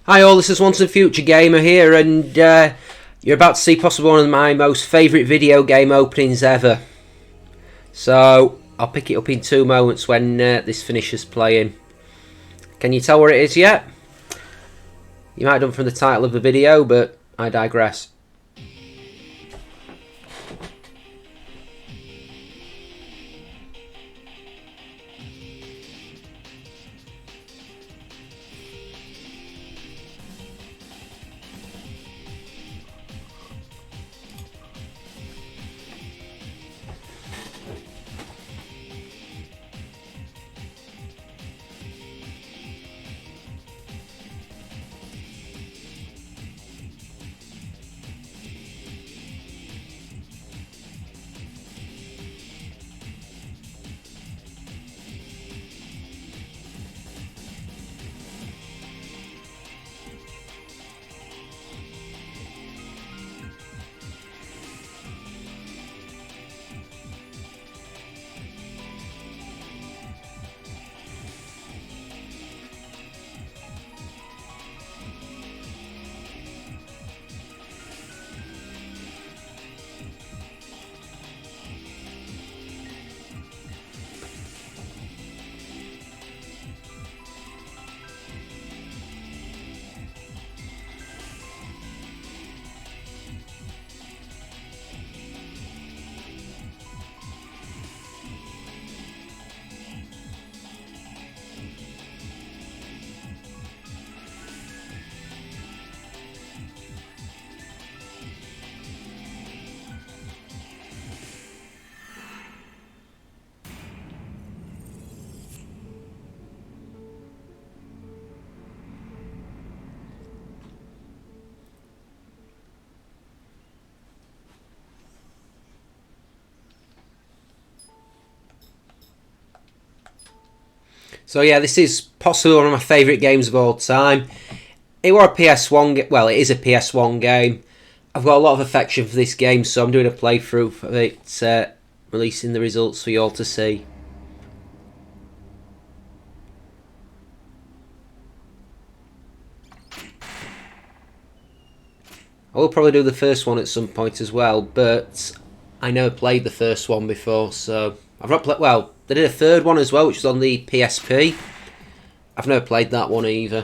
Hi all, this is Once and Future Gamer here, and you're about to see possibly one of my most favourite video game openings ever. So, I'll pick it up in 2 moments when this finishes playing. Can you tell where it is yet? You might have done from the title of the video, but I digress. So yeah, this is possibly one of my favourite games of all time. It was a PS1, well, it is a PS1 game. I've got a lot of affection for this game, so I'm doing a playthrough of it, releasing the results for you all to see. I will probably do the first one at some point as well, but I never played the first one before, so I've not played. Well, they did a third one as well, which was on the PSP. I've never played that one either.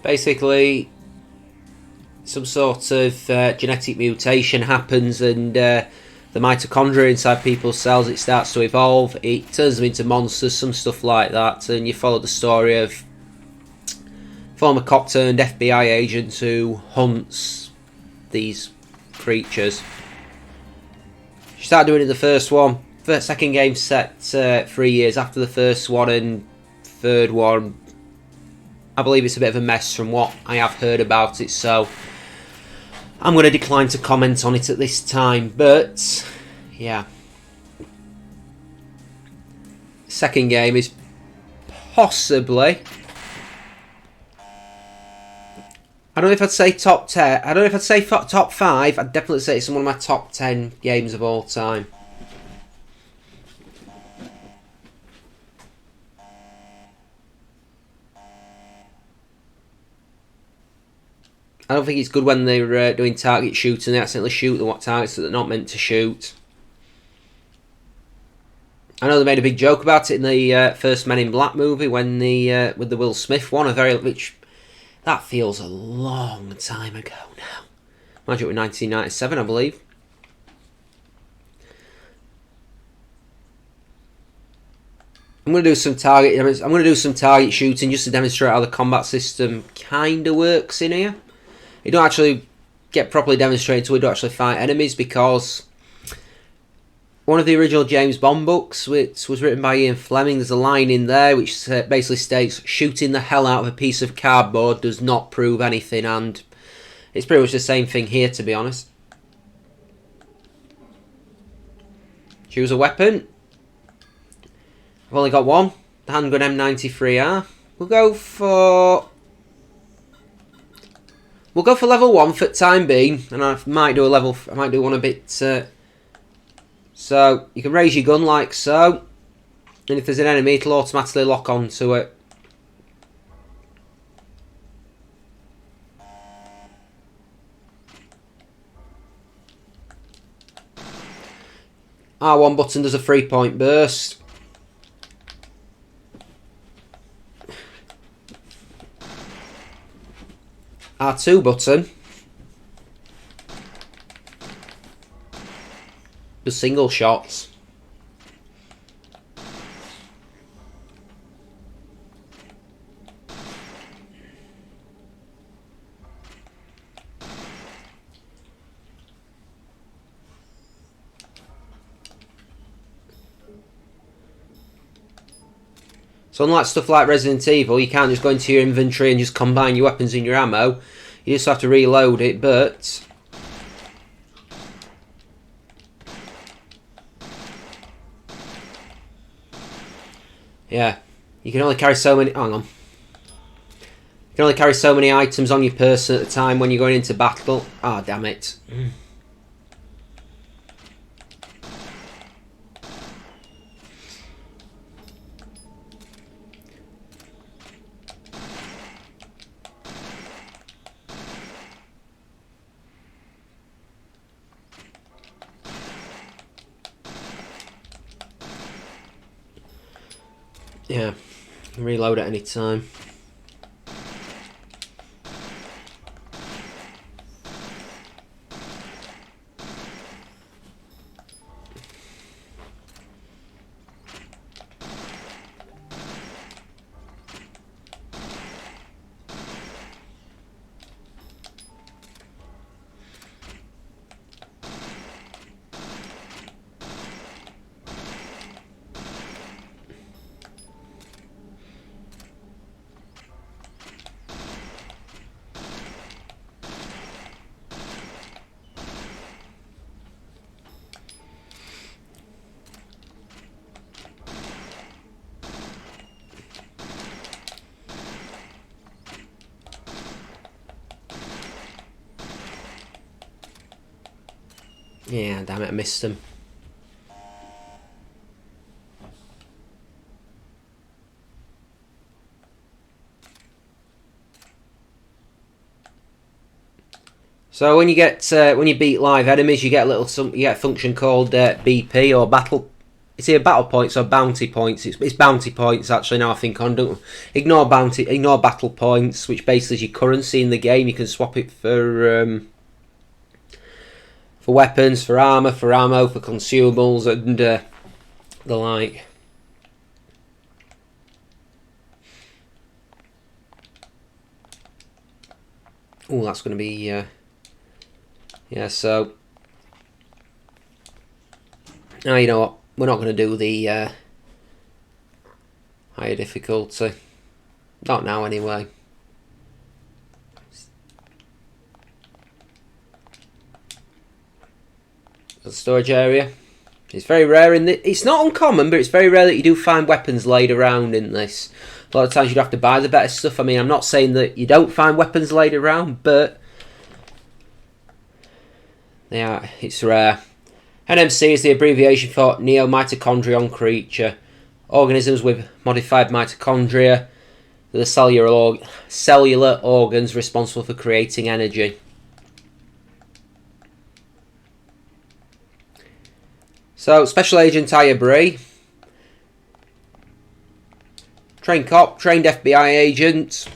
Basically, some sort of genetic mutation happens, and the mitochondria inside people's cells, it starts to evolve, it turns them into monsters, some stuff like that, and you follow the story of former cop turned FBI agent who hunts these creatures. She started doing it in the first one. Second game set 3 years after the first one, and third one, I believe it's a bit of a mess from what I have heard about it, so I'm going to decline to comment on it at this time, but yeah. Second game is possibly, I don't know if I'd say top 10, I don't know if I'd say top 5, I'd definitely say it's one of my top 10 games of all time. I don't think it's good when they're doing target shooting and they accidentally shoot the targets that they're not meant to shoot. I know they made a big joke about it in the first Men in Black movie when the with the Will Smith one, which that feels a long time ago now. Imagine it was 1997, I believe. I'm going to do some target shooting just to demonstrate how the combat system kind of works in here. You don't actually get properly demonstrated until we don't actually fight enemies, because one of the original James Bond books, which was written by Ian Fleming, there's a line in there which basically states, shooting the hell out of a piece of cardboard does not prove anything, and it's pretty much the same thing here, to be honest. Choose a weapon. I've only got one. The handgun M93R. We'll go for level 1 for the time being, and I might do one a bit. So you can raise your gun like so, and if there's an enemy, it'll automatically lock onto it. R1 button does a 3-point burst. R2 button does single shots. So unlike stuff like Resident Evil, you can't just go into your inventory and just combine your weapons and your ammo. You just have to reload it, but yeah, you can only carry so many. Hang on. You can only carry so many items on your person at a time when you're going into battle. Ah, damn it. Yeah, reload at any time. Yeah, damn it, I missed him. So when you beat live enemies, you get a function called BP or battle. It's either battle points or bounty points. It's bounty points actually. Now I think on, don't ignore battle points, which basically is your currency in the game. You can swap it for weapons, for armor, for ammo, for consumables, and the like. Oh, that's going to be yeah. So now you know what, we're not going to do the higher difficulty. Not now, anyway. The storage area. It's very rare in the. It's not uncommon, but it's very rare that you do find weapons laid around in this. A lot of times you'd have to buy the better stuff. I mean, I'm not saying that you don't find weapons laid around, but yeah, it's rare. NMC is the abbreviation for Neo-Mitochondrion creature. Organisms with modified mitochondria, the cellular organs responsible for creating energy. So, Special Agent Aya Brea. Trained cop, trained FBI agent,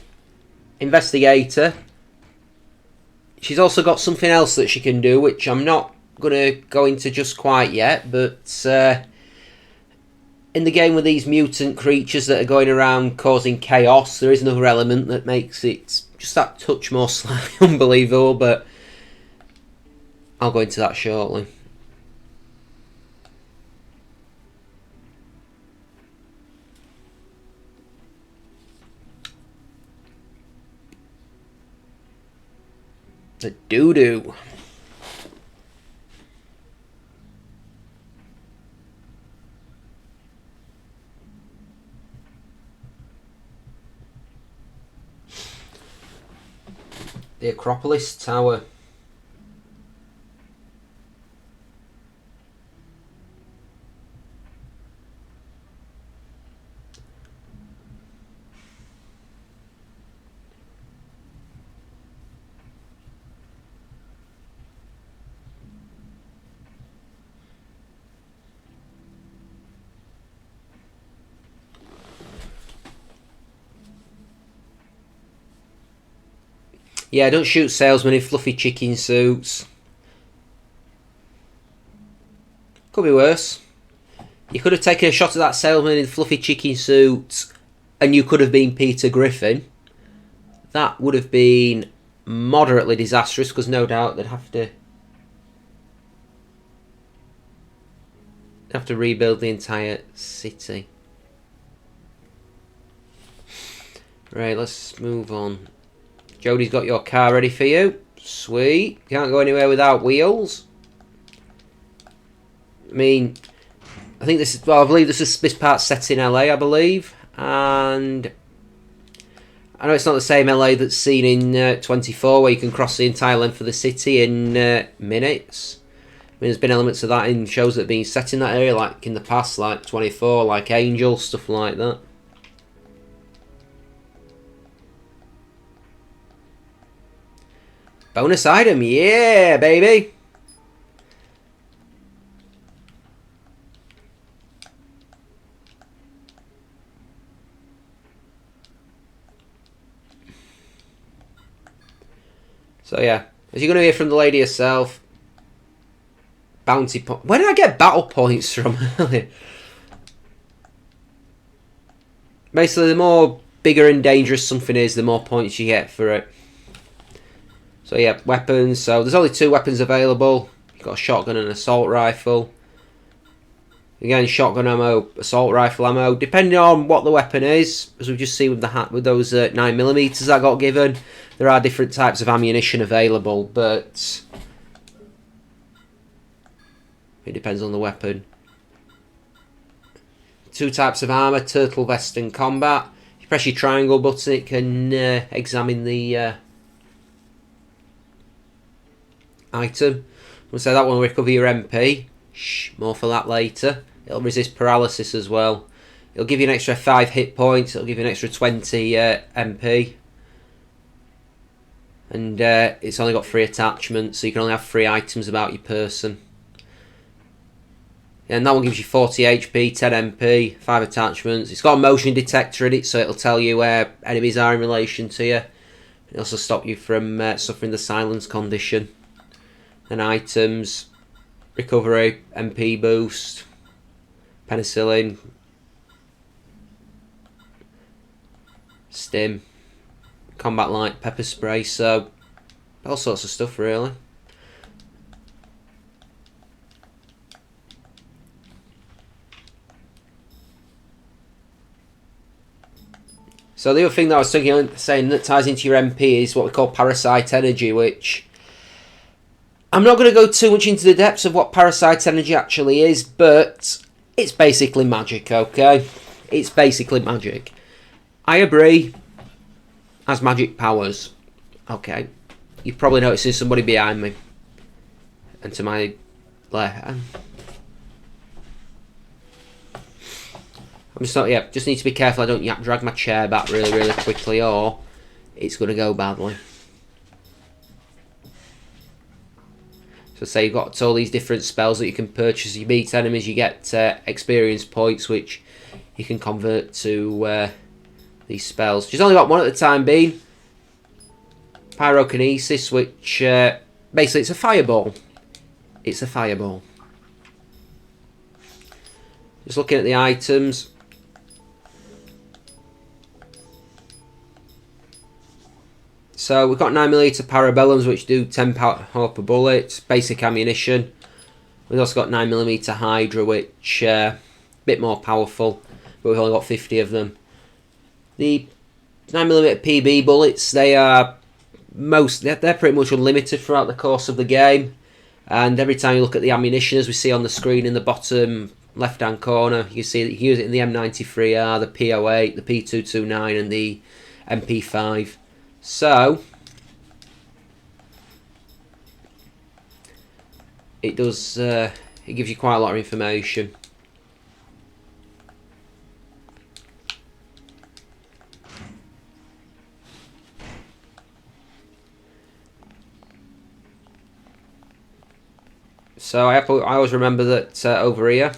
investigator. She's also got something else that she can do, which I'm not going to go into just quite yet, but in the game with these mutant creatures that are going around causing chaos, there is another element that makes it just that touch more slightly unbelievable, but I'll go into that shortly. The doo-doo. The Akropolis Tower. Yeah, don't shoot salesmen in fluffy chicken suits. Could be worse. You could have taken a shot at that salesman in fluffy chicken suit and you could have been Peter Griffin. That would have been moderately disastrous because no doubt they'd have to rebuild the entire city. Right, let's move on. Jodie's got your car ready for you. Sweet. Can't go anywhere without wheels. I mean, I think this is, well, I believe this part's set in LA, I believe. And I know it's not the same LA that's seen in 24, where you can cross the entire length of the city in minutes. I mean, there's been elements of that in shows that have been set in that area, like in the past, like 24, like Angel, stuff like that. Bonus item, yeah, baby! So yeah, as you're going to hear from the lady herself, bounty point. Where did I get battle points from earlier? Basically, the more bigger and dangerous something is, the more points you get for it. So yeah, weapons. So there's only 2 weapons available. You've got a shotgun and an assault rifle. Again, shotgun ammo, assault rifle ammo, depending on what the weapon is. As we've just seen with those 9mm I got given, there are different types of ammunition available, but it depends on the weapon. 2 types of armour, turtle vest and combat. If you press your triangle button, it can examine the item. We'll say that one will recover your MP. Shh, more for that later. It'll resist paralysis as well. It'll give you an extra 5 hit points. It'll give you an extra 20 MP. And it's only got 3 attachments, so you can only have 3 items about your person. And that one gives you 40 HP, 10 MP, 5 attachments. It's got a motion detector in it, so it'll tell you where enemies are in relation to you. It'll also stop you from suffering the silence condition. And items, recovery, MP boost, penicillin, stim, combat light, pepper spray, so all sorts of stuff really. So the other thing that I was saying that ties into your MP is what we call parasite energy, which I'm not going to go too much into the depths of what parasite energy actually is, but it's basically magic, okay? It's basically magic. Brea has magic powers, okay? You're probably noticing somebody behind me. And to my left. I'm just not, yeah, just need to be careful I don't drag my chair back really, really quickly, or it's going to go badly. So say you've got all these different spells that you can purchase. You beat enemies, you get experience points, which you can convert to these spells. She's only got one at the time being. Pyrokinesis, which basically it's a fireball. It's a fireball. Just looking at the items. So we've got 9mm parabellums, which do 10 power per bullet, basic ammunition. We've also got 9mm Hydra, which a bit more powerful, but we've only got 50 of them. The 9mm PB bullets, they're pretty much unlimited throughout the course of the game. And every time you look at the ammunition, as we see on the screen in the bottom left-hand corner, you see that you can use it in the M93R, the P08, the P229, and the MP5. So, it does. It gives you quite a lot of information. So I always remember that over here,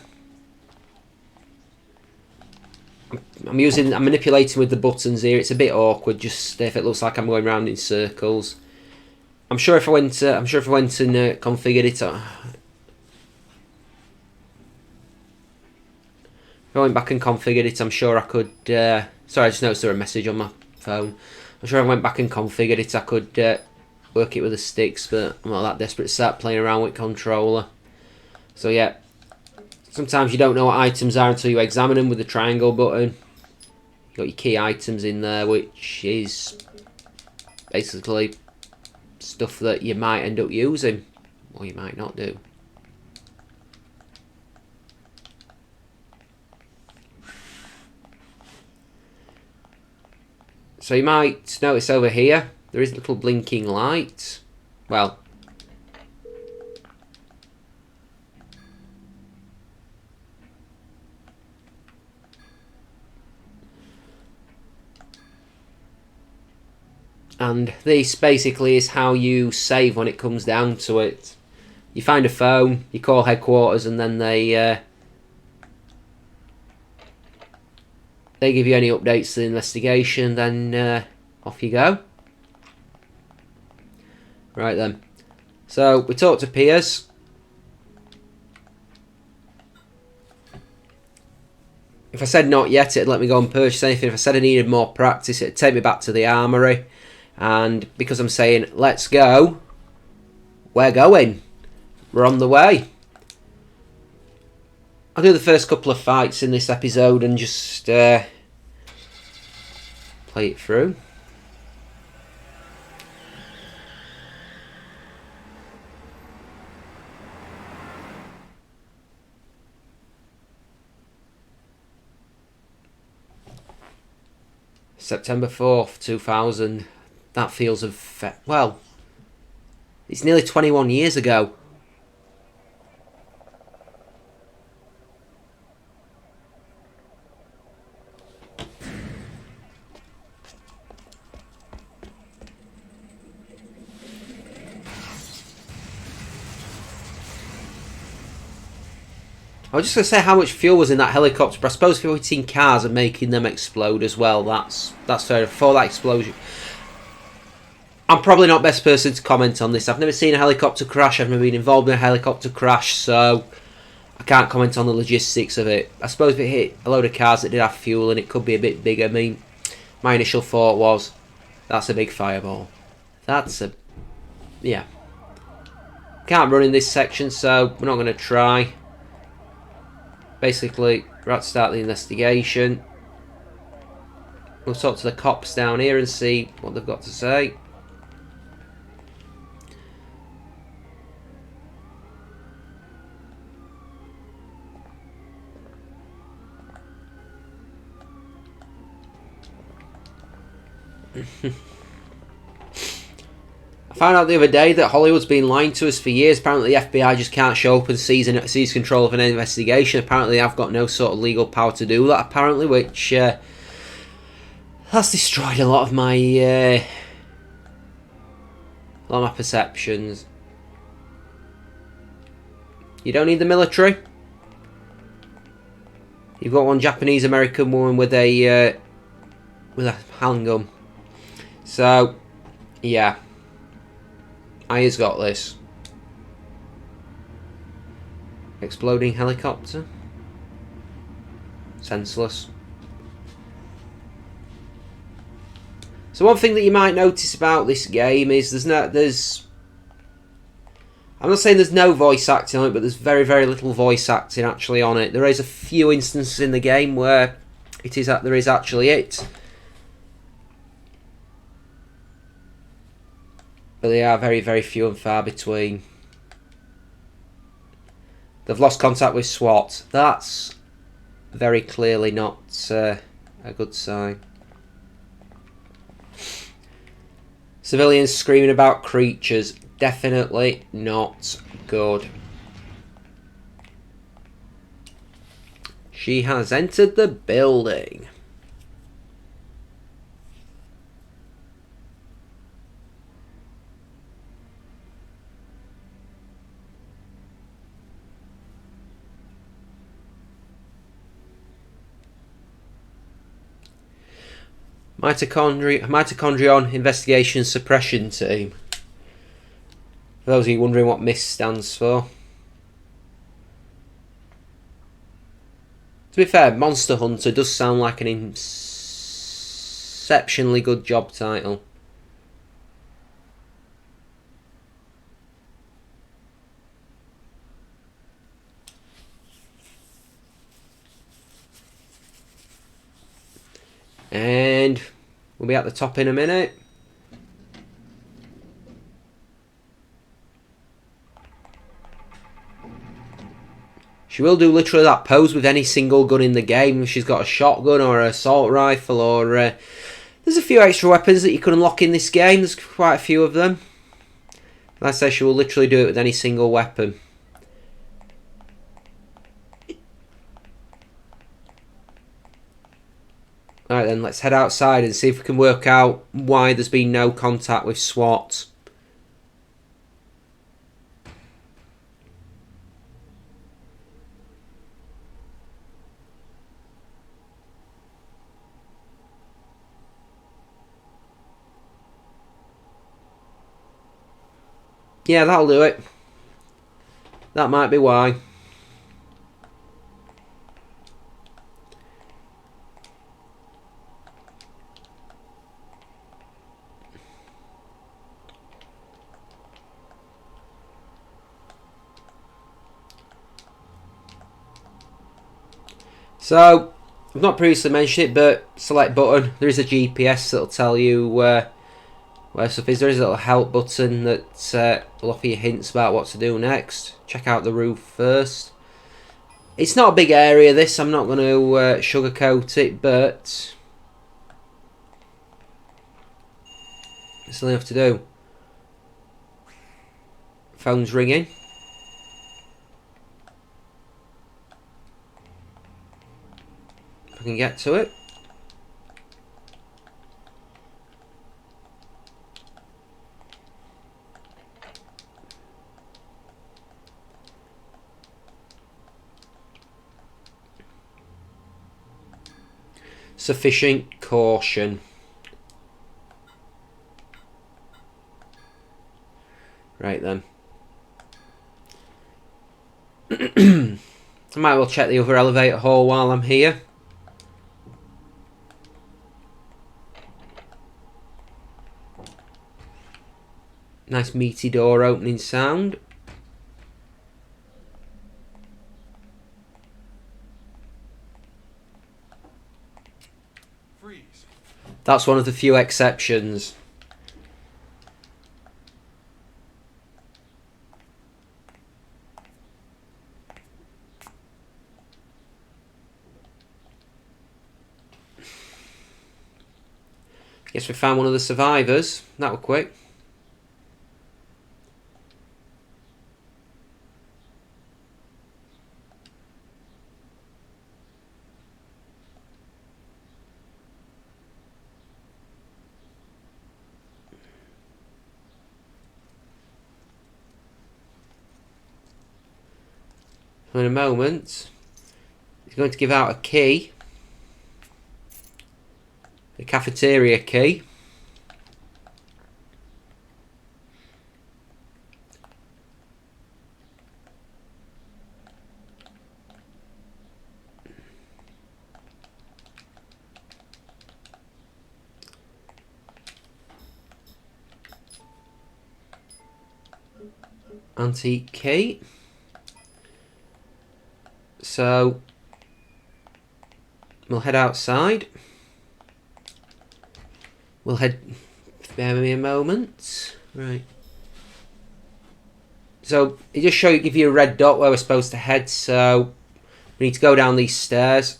I'm manipulating with the buttons here. It's a bit awkward, just if it looks like I'm going round in circles. I'm sure if I went, and configured it. If I went back and configured it, I'm sure I could. Sorry, I just noticed there was a message on my phone. I'm sure if I went back and configured it, I could work it with the sticks, but I'm not that desperate to start playing around with controller. So yeah, sometimes you don't know what items are until you examine them with the triangle button. You got your key items in there, which is basically stuff that you might end up using, or you might not do. So you might notice over here, there is a little blinking light. Well, and this basically is how you save when it comes down to it. You find a phone, you call headquarters, and then they give you any updates to the investigation, then off you go. Right then. So we talked to Piers. If I said not yet, it'd let me go and purchase anything. If I said I needed more practice, it'd take me back to the armory. And because I'm saying, let's go, we're going. We're on the way. I'll do the first couple of fights in this episode and just play it through. September 4th, 2000. That feels well, it's nearly 21 years ago. I was just going to say how much fuel was in that helicopter, but I suppose if you're hitting cars and making them explode as well, that's fair. For that explosion, I'm probably not best person to comment on this. I've never seen a helicopter crash. I've never been involved in a helicopter crash, so I can't comment on the logistics of it. I suppose if it hit a load of cars that did have fuel and it could be a bit bigger. I mean, my initial thought was, that's a big fireball. Yeah. Can't run in this section, so we're not going to try. Basically, we're about to start the investigation. We'll talk to the cops down here and see what they've got to say. I found out the other day that Hollywood's been lying to us for years. Apparently the FBI just can't show up and seize control of an investigation. Apparently I've got no sort of legal power to do that, apparently, which has destroyed a lot of my perceptions. You don't need the military. You've got one Japanese American woman with a handgun. So yeah, Aya's got this. Exploding helicopter. Senseless. So one thing that you might notice about this game is I'm not saying there's no voice acting on it, but there's very, very little voice acting actually on it. There is a few instances in the game where there is actually it. But they are very, very few and far between. They've lost contact with SWAT. That's very clearly not a good sign. Civilians screaming about creatures. Definitely not good. She has entered the building. Mitochondrion Investigation Suppression Team. For those of you wondering what MISS stands for. To be fair, Monster Hunter does sound like an exceptionally good job title. And we'll be at the top in a minute. She will do literally that pose with any single gun in the game. If she's got a shotgun or an assault rifle or... there's a few extra weapons that you can unlock in this game. There's quite a few of them. Like I say, she will literally do it with any single weapon. Alright then, let's head outside and see if we can work out why there's been no contact with SWAT. Yeah, that'll do it. That might be why. So, I've not previously mentioned it, but select button. There is a GPS that'll tell you where stuff is. There is a little help button that will offer you hints about what to do next. Check out the roof first. It's not a big area, this. I'm not going to sugarcoat it, but there's still enough to do. Phone's ringing. If I can get to it. Sufficient caution. Right then. I might well check the other elevator hall while I'm here. Nice meaty door opening sound. Freeze. That's one of the few exceptions. Guess we found one of the survivors. That was quick. In a moment, he's going to give out a key, the cafeteria key. Antique key. So we'll head outside. We'll head. Bear with me a moment. Right. So it just give you a red dot where we're supposed to head. So we need to go down these stairs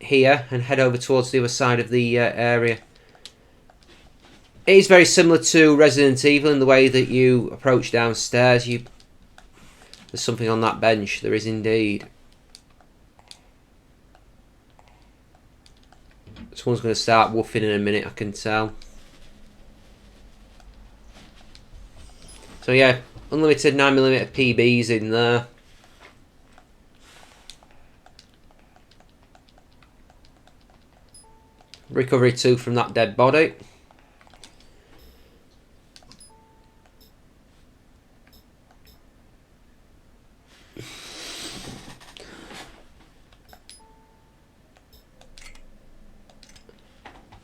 here and head over towards the other side of the area. It is very similar to Resident Evil in the way that you approach downstairs. There's something on that bench. There is indeed. Someone's going to start woofing in a minute, I can tell. So yeah, unlimited 9mm PBs in there. Recovery 2 from that dead body.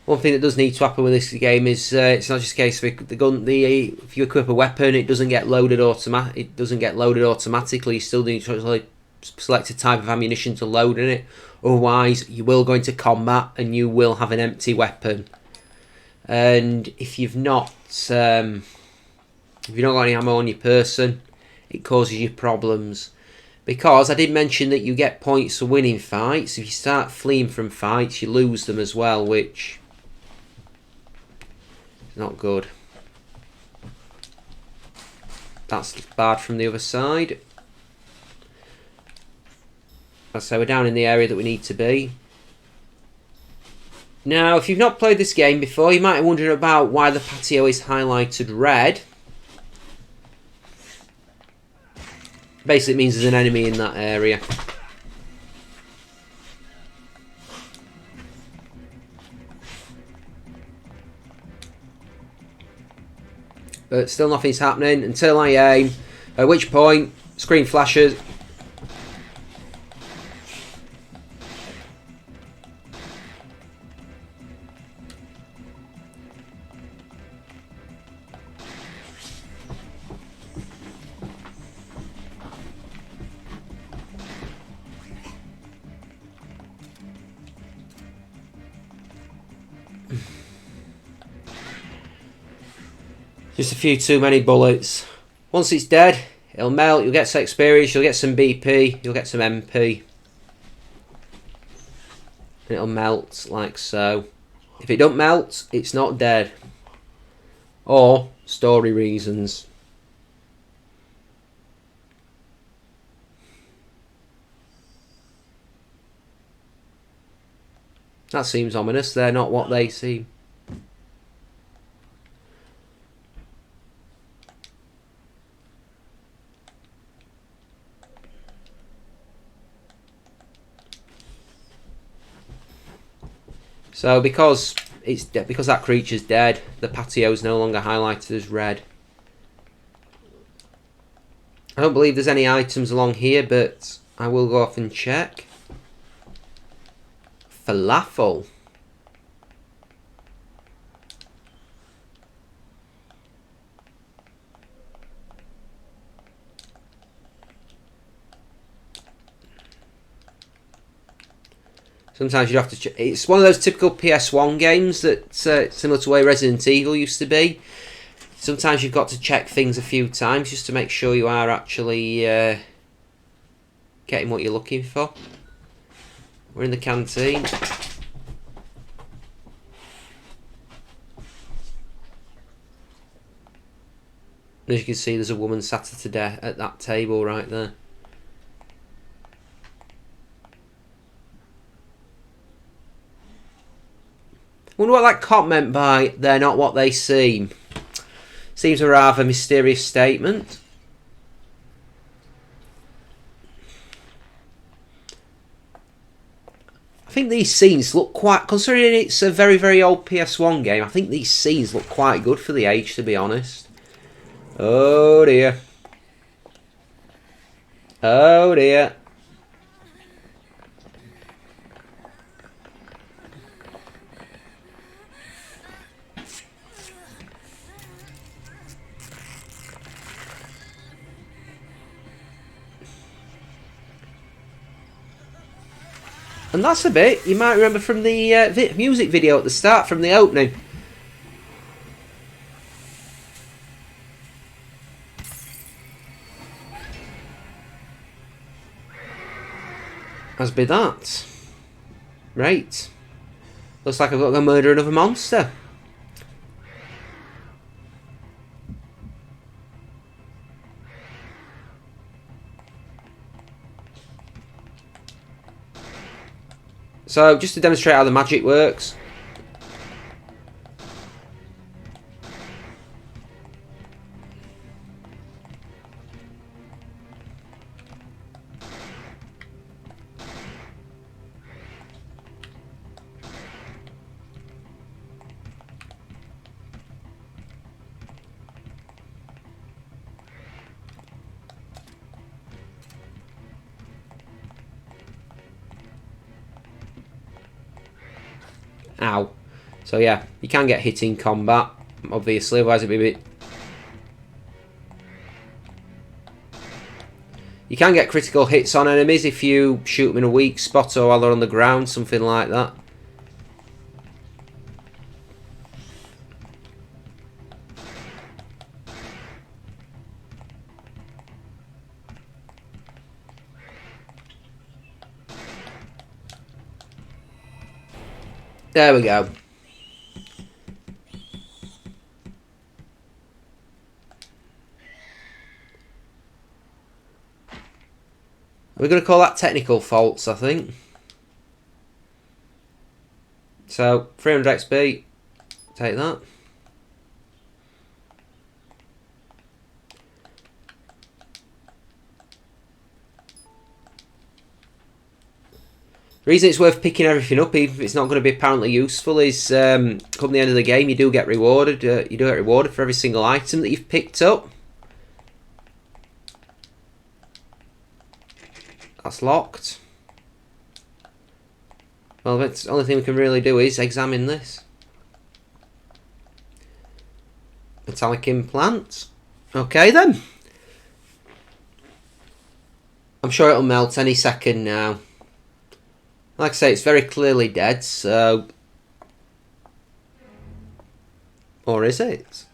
One thing that does need to happen with this game is it's not just a case of the gun. If you equip a weapon, it doesn't get loaded automatically. You still need to select a type of ammunition to load in it. Otherwise, you will go into combat and you will have an empty weapon. And if you've not got any ammo on your person, it causes you problems. Because I did mention that you get points for winning fights. If you start fleeing from fights, you lose them as well, which is not good. That's bad from the other side. So we're down in the area that we need to be. Now, if you've not played this game before, you might be wondering about why the patio is highlighted red. Basically, it means there's an enemy in that area. But still nothing's happening until I aim, at which point, screen flashes. Just a few too many bullets. Once it's dead, it'll melt, you'll get some experience, you'll get some BP, you'll get some MP. And it'll melt like so. If it don't melt, it's not dead. Or story reasons. That seems ominous, they're not what they seem. So because that creature's dead, the patio is no longer highlighted as red. I don't believe there's any items along here, but I will go off and check. Falafel. Sometimes you have to. It's one of those typical PS1 games that similar to the way Resident Evil used to be. Sometimes you've got to check things a few times just to make sure you are actually getting what you're looking for. We're in the canteen. As you can see, there's a woman sat to death at that table right there. Wonder what that cop meant by "they're not what they seem." Seems a rather mysterious statement. I think these scenes look quite, considering it's a very, very old PS1 game, I think these scenes look quite good for the age, to be honest. Oh dear. Oh dear. And that's a bit you might remember from the music video at the start, from the opening. As be that. Right. Looks like I've got to go murder another monster. So, just to demonstrate how the magic works, Ow. So yeah, you can get hit in combat, obviously, otherwise it'd be a bit... You can get critical hits on enemies if you shoot them in a weak spot or while they're on the ground, something like that. There we go. We're going to call that technical faults, I think. So, 300 XP. Take that. The reason it's worth picking everything up, even if it's not going to be apparently useful, is come the end of the game, you do get rewarded. You do get rewarded for every single item that you've picked up. That's locked. Well, the only thing we can really do is examine this. Metallic implant. Okay then. I'm sure it'll melt any second now. Like I say, it's very clearly dead, so... Or is it?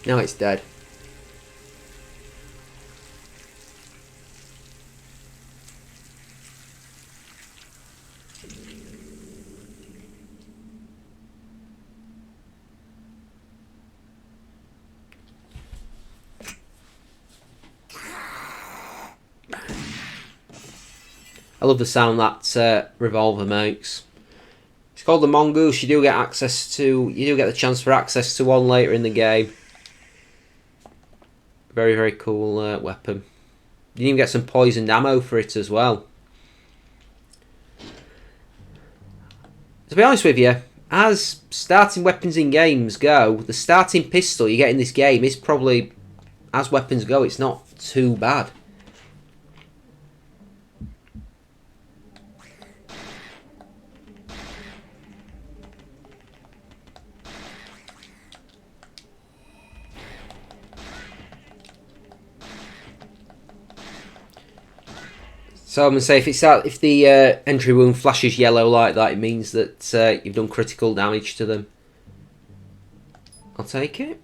No, it's dead. I love the sound that revolver makes. It's called the Mongoose. You do get the chance for access to one later in the game. Very, very cool weapon. You can even get some poisoned ammo for it as well. To be honest with you, as starting weapons in games go, the starting pistol you get in this game is probably, as weapons go, it's not too bad. So I'm going to say if the entry wound flashes yellow like that, it means that you've done critical damage to them. I'll take it.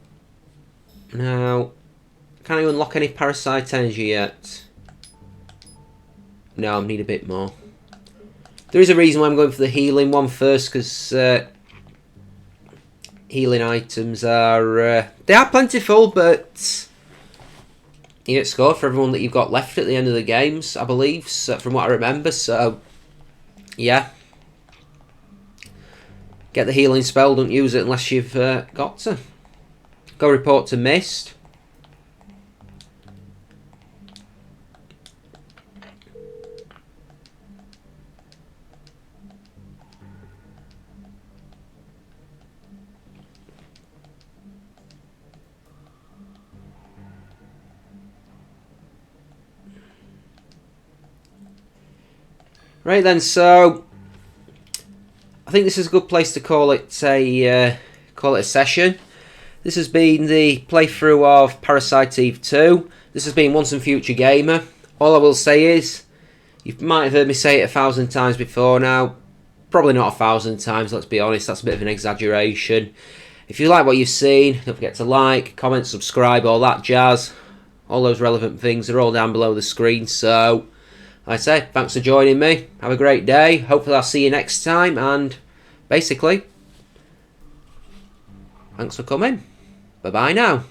Now, can I unlock any parasite energy yet? No, I need a bit more. There is a reason why I'm going for the healing one first, because healing items are they are plentiful, but you get scored for everyone that you've got left at the end of the games, I believe, so, from what I remember. So, yeah. Get the healing spell, don't use it unless you've got to. Go report to Mist. Right then, so I think this is a good place to call it a session. This has been the playthrough of Parasite Eve 2. This has been Once and Future Gamer. All I will say is, you might have heard me say it 1,000 times before now. Probably not 1,000 times, let's be honest, that's a bit of an exaggeration. If you like what you've seen, don't forget to like, comment, subscribe, all that jazz. All those relevant things are all down below the screen, so... like I say, thanks for joining me. Have a great day. Hopefully I'll see you next time. And basically, thanks for coming. Bye-bye now.